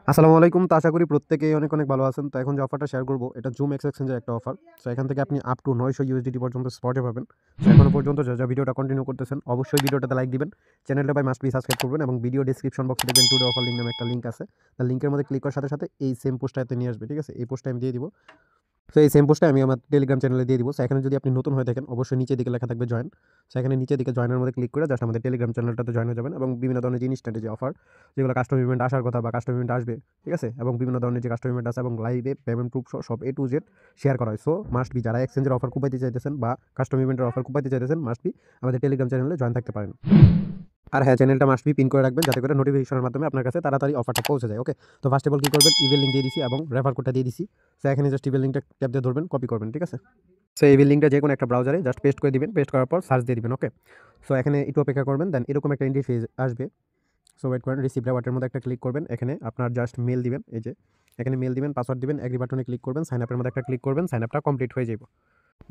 আসসালামু আলাইকুম। তো আশা করি প্রত্যেকেই অনেক, অনেক ভালো আছেন। তো এখন যে অফারটা শেয়ার করব এটা জুম এক্স এক্সচেঞ্জের একটা অফার। সো এখান থেকে আপনি আপ টু 900 ইউএসডিটি পর্যন্ত স্পটে পাবেন। সো এখনো পর্যন্ত যারা ভিডিওটা কন্টিনিউ করতেছেন অবশ্যই ভিডিওটাতে লাইক দিবেন। চ্যানেলটা বাই মাস্ট বি সাবস্ক্রাইব করবেন এবং ভিডিও ডেসক্রিপশন বক্সে দেখবেন টুডে অফার লিংক নামে একটা লিংক আছে। তার লিংকের মধ্যে ক্লিক করার সাথে, সাথে এই সেম পোস্টটাতে নিয়ে আসবে। ঠিক আছে? এই পোস্টটা আমি দিয়ে দিব। সো এই সেম পোস্টটা আমি আমার টেলিগ্রাম চ্যানেলে দিয়ে দিব। সো এখানে যদি আপনি নতুন হয়ে থাকেন অবশ্যই নিচের দিকে লেখা থাকবে জয়েন। সো এখানে নিচের দিকে জয়েনের মধ্যে ক্লিক করে জাস্ট আমাদের টেলিগ্রাম চ্যানেলটাতে জয়েন হয়ে যাবেন এবং বিভিন্ন ধরনের যে ইনস্ট্যান্ট যে অফার যেগুলো কাস্টম ইভেন্ট আসার কথা বা কাস্টম ইভেন্ট আসবে, ঠিক আছে? এবং বিভিন্ন ধরনের যে কাস্টম ইভেন্ট আছে এবং লাইভে পেমেন্ট প্রুফ সব এ টু জেড শেয়ার করা হয়। সো মাস্ট বি যারা এক্সচেঞ্জের অফার কুপাইতে চাইতেছেন বা কাস্টম ইভেন্টের অফার কুপাইতে চাইতেছেন মাস্ট বি আমাদের টেলিগ্রাম চ্যানেলে জয়েন থাকতে পারেন। আর হ্যাঁ, চ্যানেলটা মাস্ট বি পিন করে রাখবেন যাতে করে নোটিফিকেশনের মাধ্যমে আপনার কাছে তাড়াতাড়ি অফারটা পৌঁছে যায়। ওকে? তো ফার্স্ট অফ অল কী করবেন, ইমেল লিঙ্ক দিয়ে দিছি এবং রেফার কোডটা দিয়ে দিছি। সো এখানে জাস্ট ইমেল লিঙ্কটা ট্যাপ দিয়ে ধরবেন, কপি করবেন। ঠিক আছে? সো এই লিঙ্কটা যে কোনো একটা ব্রাউজারে জাস্ট পেস্ট করে দিবেন। পেস্ট করার পর সার্চ দিয়ে দিবেন। ওকে? সো এখানে একটু অপেক্ষা করবেন, দেন এরকম একটা ইন্টারফেস আসবে। সো ওয়েট করেন, রিসিভ রেওয়ার্ডের মধ্যে একটা ক্লিক করবেন। এখানে আপনার জাস্ট মেল দিবেন, এই যে এখানে মেল দিবেন, পাসওয়ার্ড দিবেন, এগ্রি বাটনে ক্লিক করবেন, সাইন আপের মধ্যে একটা ক্লিক করবেন, সাইন আপটা কমপ্লিট হয়ে যাবে।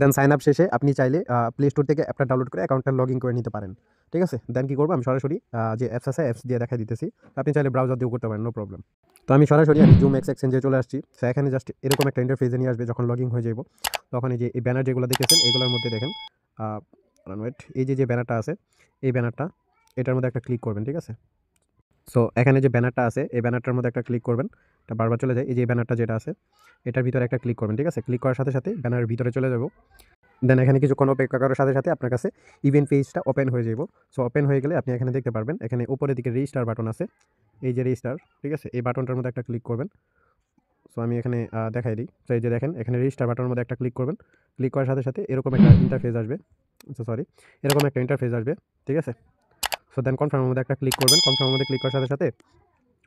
দেন সাইন আপ শেষে আপনি চাইলে প্লে স্টোর থেকে অ্যাপটা ডাউনলোড করে অ্যাকাউন্টটা লগ ইন করে নিতে পারেন। ঠিক আছে? দেন কী করবো, আমি সরাসরি যে অ্যাপস আছে অ্যাপস দিয়ে দেখা দিতেছি। আপনি চাইলে ব্রাউজার দিয়েও করতে পারেন, নো প্রবলেম। তো আমি সরাসরি জুম এক্স এক্সচেঞ্জে চলে আসছি। সো এখানে জাস্ট এরকম একটা ইন্টারফেসে নিয়ে আসবে যখন লগ ইন হয়ে যাব। তখন এই যে এই ব্যানার যেগুলো দেখেছেন এগুলোর মধ্যে দেখেন ওয়েট, এই যে ব্যানারটা আছে এই ব্যানারটা এটার মধ্যে একটা ক্লিক করবেন। ঠিক আছে? সো এখানে যে ব্যানারটা আছে এই ব্যানারটার মধ্যে একটা ক্লিক করবেন। এটা বারবার চলে যায়, এই যে ব্যানারটা যেটা আছে এটার ভিতরে একটা ক্লিক করবেন। ঠিক আছে? ক্লিক করার সাথে সাথে ব্যানারের ভিতরে চলে যাব। দেন এখানে কিছুক্ষণ অপেক্ষা করার সাথে সাথে আপনার কাছে ইভেন্ট পেজটা ওপেন হয়ে যাব। সো ওপেন হয়ে গেলে আপনি এখানে দেখতে পারবেন, এখানে উপরের দিকে রেজিস্টার বাটন আছে। এই যে রেজিস্টার, ঠিক আছে? এই বাটনটার মধ্যে একটা ক্লিক করবেন। সো আমি এখানে দেখাই দিই। সো এই যে দেখেন এখানে রেজিস্টার বাটনের মধ্যে একটা ক্লিক করবেন। ক্লিক করার সাথে সাথে এরকম একটা ইন্টারফেস আসবে। সরি, এরকম একটা ইন্টারফেস আসবে। ঠিক আছে? সো দেন কনফার্মের মধ্যে একটা ক্লিক করবেন। কনফার্মের মধ্যে ক্লিক করার সাথে সাথে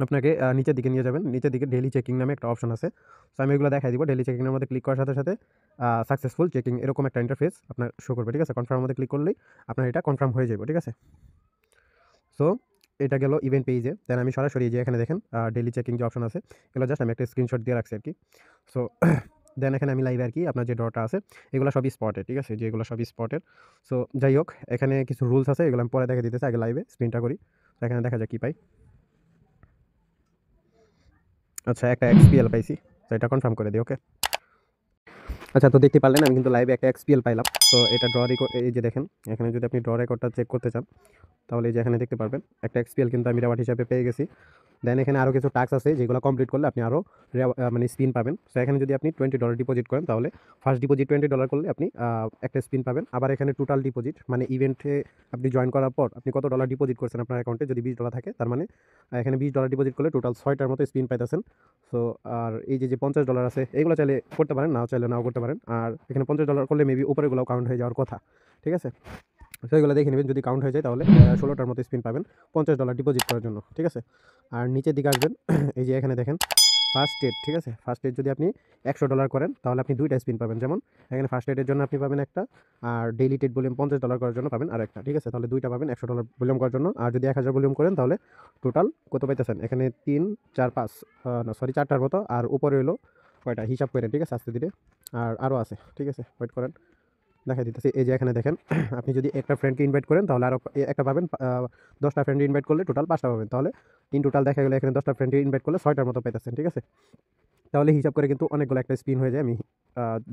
আপনাকে নিচের দিকে নিয়ে যাবেন। নিচের দিকে ডেইলি চেকিং নামে একটা অপশন আছে। সো আমি এগুলো দেখাই দিব। ডেইলি চেকিংয়ের মধ্যে ক্লিক করার সাথে সাথে সাকসেসফুল চেকিং এরকম একটা ইন্টারফেস আপনার শো করবে। ঠিক আছে? কনফার্মের মধ্যে ক্লিক করলেই আপনার এটা কনফার্ম হয়ে যাবে। ঠিক আছে? সো এটা গেল ইভেন্ট পেজে। দেন আমি সরাসরি যে এখানে দেখেন ডেইলি চেকিং যে অপশন আছে এগুলো জাস্ট আমি একটা স্ক্রিনশট দিয়ে রাখছি আরকি। সো দেন এখানে আমি লাইভে আরকি আপনার যে ড্রটা আছে এগুলো সবই স্পটের। ঠিক আছে? যে এগুলো সবই স্পটের। সো যাই হোক, এখানে কিছু রুলস আছে এগুলো আমি পরে দেখা দিতেছি। আগে লাইভে স্পিনটা করি। তো এখানে দেখা যাক কি পাই। আচ্ছা, একটা এক্সপিএল পাইছি। তো এটা কনফার্ম করে দিই। ওকে? আচ্ছা, তো দেখতে পারলেন আমি কিন্তু লাইভে একটা এক্সপিএল পাইলাম। তো এটা ড্র রেকর্ড, এই যে দেখেন এখানে যদি আপনি ড্র রেকর্ডটা চেক করতে চান তাহলে এই যে এখানে দেখতে পারবেন একটা এক্সপিএল কিন্তু আমি রেওয়ার্ড হিসাবে পেয়ে গেছি। দেন এখানে আরও কিছু টাস্ক আছে যেগুলো কমপ্লিট করলে আপনি আরও মানে স্পিন পাবেন। সো এখানে যদি আপনি $20 ডিপোজিট করেন তাহলে ফার্স্ট ডিপোজিট $20 করলে আপনি একটা স্পিন পাবেন। আবার এখানে টোটাল ডিপোজিট মানে ইভেন্টে আপনি জয়েন করার পর আপনি কত ডলার ডিপোজিট করছেন আপনার অ্যাকাউন্টে, যদি $20 থাকে তার মানে এখানে $20 ডিপোজিট করলে টোটাল 6টার মতো স্পিন পাইতেছেন। সো আর এই যে $50 আছে এগুলো চাইলে করতে পারেন, নাও চাইলে নাও করতে পারেন। আর এখানে $50 করলে মেবি উপরেগুলোও কাউন্ট হয়ে যাওয়ার কথা। ঠিক আছে? সো এগুলো দেখে নেবেন, যদি কাউন্ট হয়ে যায় তাহলে 16টার মতো স্পিন পাবেন $50 ডিপোজিট করার জন্য। ঠিক আছে? আর নিচের দিকে আসবেন এই যে এখানে দেখেন ফার্স্ট এড। ঠিক আছে? ফার্স্ট এড যদি আপনি $100 করেন তাহলে আপনি 2টা স্পিন পাবেন। যেমন এখানে ফার্স্ট এডের জন্য আপনি পাবেন একটা, আর ডেইলি টেড ভলিউম $50 করার জন্য পাবেন আরেকটা। ঠিক আছে? তাহলে 2টা পাবেন $100 ভলিউম করার জন্য। আর যদি 1000 ভলিউম করেন তাহলে টোটাল কত পাইতেছেন, এখানে 3, 4, 5 না সরি 4টার মতো। আর উপরে হলো কয়টা হিসাব করেন। ঠিক আছে? আস্তে ধীরে আর আরও আছে। ঠিক আছে? ওয়েট করেন, দেখাই দিতেছি। এই যে এখানে দেখেন আপনি যদি একটা ফ্রেন্ডকে ইনভাইট করেন তাহলে আরও একটা পাবেন। 10টা ফ্রেন্ড ইনভাইট করলে টোটাল 5টা পাবেন। তাহলে ইন টোটাল দেখা গেলে এখানে 10টা ফ্রেন্ডকে ইনভাইট করলে 6টার মতো পাইতেছেন। ঠিক আছে? তাহলে হিসাব করে কিন্তু অনেকগুলো একটা স্পিন হয়ে যায়। আমি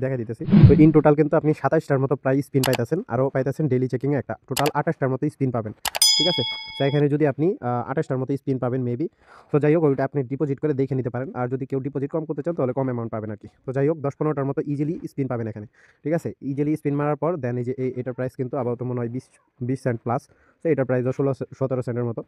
দেখা দিতেছি। তো ইন টোটাল কিন্তু আপনি 27টার মতো প্রায় স্পিন পাইতেছেন, আরও পাইতেছেন ডেইলি চেকিংয়ে একটা, টোটাল 28টার মতো স্পিন পাবেন। ঠিক আছে? তো এখানে যদি আপনি 28টার মতো স্পিন পাবেন মেবি। তো যাই হোক, ওইটা আপনি ডিপোজিট করে দেখে নিতে পারেন। আর যদি কেউ ডিপোজিট কম করতে চান তাহলে কম অ্যামাউন্ট পাবেন আরকি। তো যাই হোক, 10-15টার মতো ইজিলি স্পিন পাবেন এখানে। ঠিক আছে? ইজিলি স্পিন মারার পর দেন এই যে এটার প্রাইস কিন্তু আপাতত মনে হয় 20 সেন্ট প্লাস। তো এটার প্রাইসও 16-17 সেন্টের মতো।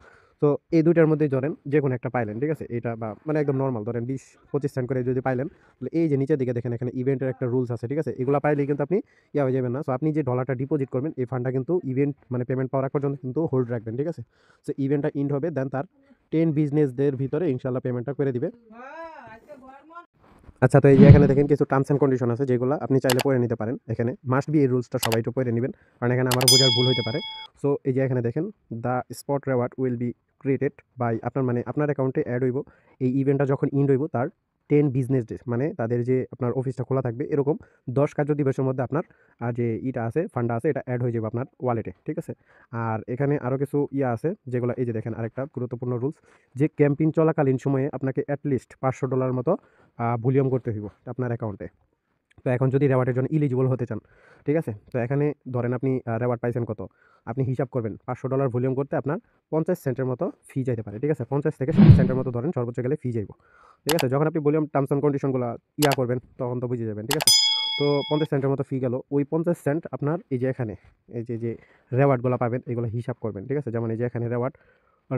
তো এই দুইটার মধ্যেই ধরেন যে কোনো একটা পাইলেন। ঠিক আছে? এটা বা মানে একদম নরমাল ধরেন 20-25 সেন্ট করে যদি পাইলেন তাহলে এই যে নিচের দিকে দেখেন এখানে ইভেন্টের একটা রুলস আছে। ঠিক আছে? এগুলো পাইলেই কিন্তু আপনি হয়ে যাবেন না। সো আপনি যে ডলারটা ডিপোজিট করবেন এই ফান্ডটা কিন্তু ইভেন্ট মানে পেমেন্ট পাওয়ার আগ পর্যন্ত কিন্তু হোল্ড রাখবেন। ঠিক আছে? সো ইভেন্টটা ইন্ড হবে, দেন তার 10 বিজনেস ডের ভিতরে ইনশাল্লাহ পেমেন্টটা করে দিবে। আচ্ছা, তো এই যে এখানে দেখেন কিছু টার্মস অ্যান্ড কন্ডিশন আছে যেগুলো আপনি চাইলে পড়ে নিতে পারেন। এখানে মাস্ট বি এই রুলসটা সবাই একটু পড়ে নেবেন, কারণ এখানে আমার বোঝার ভুল হতে পারে। সো এই যে এখানে দেখেন the spot reward will be created by আপনার মানে আপনার অ্যাকাউন্টে অ্যাড হইব এই ইভেন্টটা যখন ইন্ড হইব তার 10 বিজনেস ডেজ, মানে তাদের যে আপনার অফিসটা খোলা থাকবে এরকম 10 কার্য দিবসের মধ্যে আপনার যে ইটা আছে, ফান্ডটা আছে, এটা অ্যাড হয়ে যাবে আপনার ওয়ালেটে, ঠিক আছে? আর এখানে আরও কিছু ইয়া আছে যেগুলো এই যে দেখেন, আরেকটা গুরুত্বপূর্ণ রুলস যে ক্যাম্পেইন চলাকালীন সময়ে আপনাকে অ্যাটলিস্ট $500 মতো ভলিউম করতে হইব আপনার অ্যাকাউন্টে। তো এখন যদি রেওয়ার্ডের জন্য ইলিজিবল হতে চান, ঠিক আছে? তো এখানে ধরেন আপনি রেওয়ার্ড পাইছেন কত, আপনি হিসাব করবেন $500 ভলিউম করতে আপনার 50 সেন্টের মতো ফি যাইতে পারে, ঠিক আছে? 50 থেকে 60 সেন্টের মতো ধরেন সর্বোচ্চ গেলে ফি যাইব, ঠিক আছে? যখন আপনি ভলিউম টার্মস অ্যান্ড কন্ডিশনগুলো করবেন তখন তো বুঝে যাবেন, ঠিক আছে? তো 50 সেন্টের মতো ফি গেল, ওই 50 সেন্ট আপনার এই যে এখানে এই যে রেওয়ার্ডগুলো পাবেন এগুলো হিসাব করবেন, ঠিক আছে? যেমন এই যে এখানে রেওয়ার্ড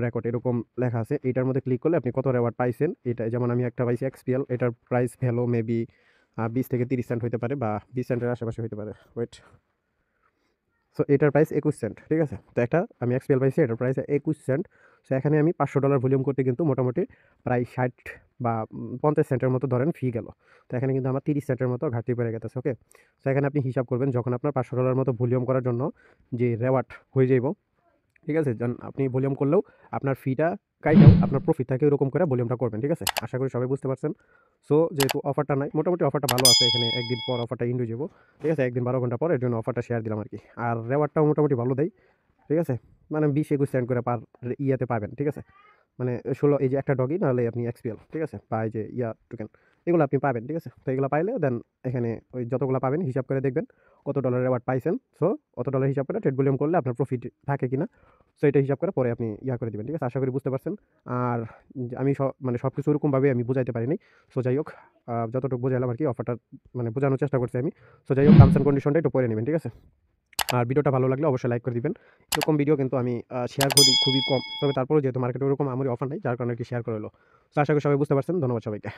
রেকর্ড এরকম লেখা আছে, এইটার মধ্যে ক্লিক করলে আপনি কত রেওয়ার্ড পাইছেন, এটা যেমন আমি একটা পাইছি এক্সপিএল, এটার প্রাইস ভ্যালু মেবি 20 থেকে 30 সেন্ট হইতে পারে বা 20 সেন্টের আশেপাশে হইতে পারে, ওয়েট। সো এটার প্রাইস 21 সেন্ট, ঠিক আছে? তো একটা আমি এক্সপিএল পাইছি, এটার প্রাইস 21 সেন্ট। সো এখানে আমি $500 ভলিউম করতে কিন্তু মোটামুটি প্রায় 60 বা 50 সেন্টের মতো ধরেন ফি গেল। তো এখানে কিন্তু আমার 30 সেন্টের মতো ঘাটতি পড়ে গেছে, ওকে? সো এখানে আপনি হিসাব করবেন যখন আপনার $500 মতো ভলিউম করার জন্য যে রেওয়ার্ড হয়ে যাইব, ঠিক আছে? আপনি ভলিউম করলেও আপনার ফিটা কাইটাও আপনার প্রফিট থাকে ওরকম করে ভলিউমটা করবেন, ঠিক আছে? আশা করি সবাই বুঝতে পারছেন। সো যেহেতু অফারটা নাই, মোটামুটি অফারটা ভালো আছে, এখানে একদিন পর অফারটা এন্ড হয়ে যাবো, ঠিক আছে? একদিন 12 ঘন্টা পর, এর জন্য অফারটা শেয়ার দিলাম আর কি। আর রেওয়ার্ডটাও মোটামুটি ভালো দেয়, ঠিক আছে? মানে 20-21 সেন্ট করে পার ইয়াতে পাবেন, ঠিক আছে? মানে 16 এই যে একটা ডগি নাহলে আপনি এক্সপিএল, ঠিক আছে? বা এই যে টোকেন, এগুলো আপনি পাবেন, ঠিক আছে? তো এগুলো পাইলে দেন এখানে ওই যতগুলো পাবেন হিসাব করে দেখবেন কত ডলার রেওয়ার্ড পাইছেন। সো অত ডলার হিসাব করে ট্রেড ভলিউম করলে আপনার প্রফিট থাকে কিনা, সো এটা হিসাব করে পরে আপনি করে দিবেন, ঠিক আছে? আশা করি বুঝতে পারছেন। আর আমি মানে সব কিছু ওরকমভাবে আমি বুঝাইতে পারিনি। সো যাই হোক, যতটুকু বুঝাইলাম আর কি, অফারটা মানে বোঝানোর চেষ্টা করছি আমি। সো যাই হোক, টার্মস অ্যান্ড কন্ডিশনটা একটু পড়ে নেবেন, ঠিক আছে? আর ভিডিওটা ভালো লাগলে অবশ্যই লাইক করে দিবেন। এরকম ভিডিও কিন্তু আমি শেয়ার করি খুবই কম। তবে তারপরেও যেহেতু মার্কেটে ওরকম আমারই অফার নাই, যার কারণে আরকি শেয়ার করা হলো। তো আশা করি সবাই বুঝতে পারছেন। ধন্যবাদ সবাইকে।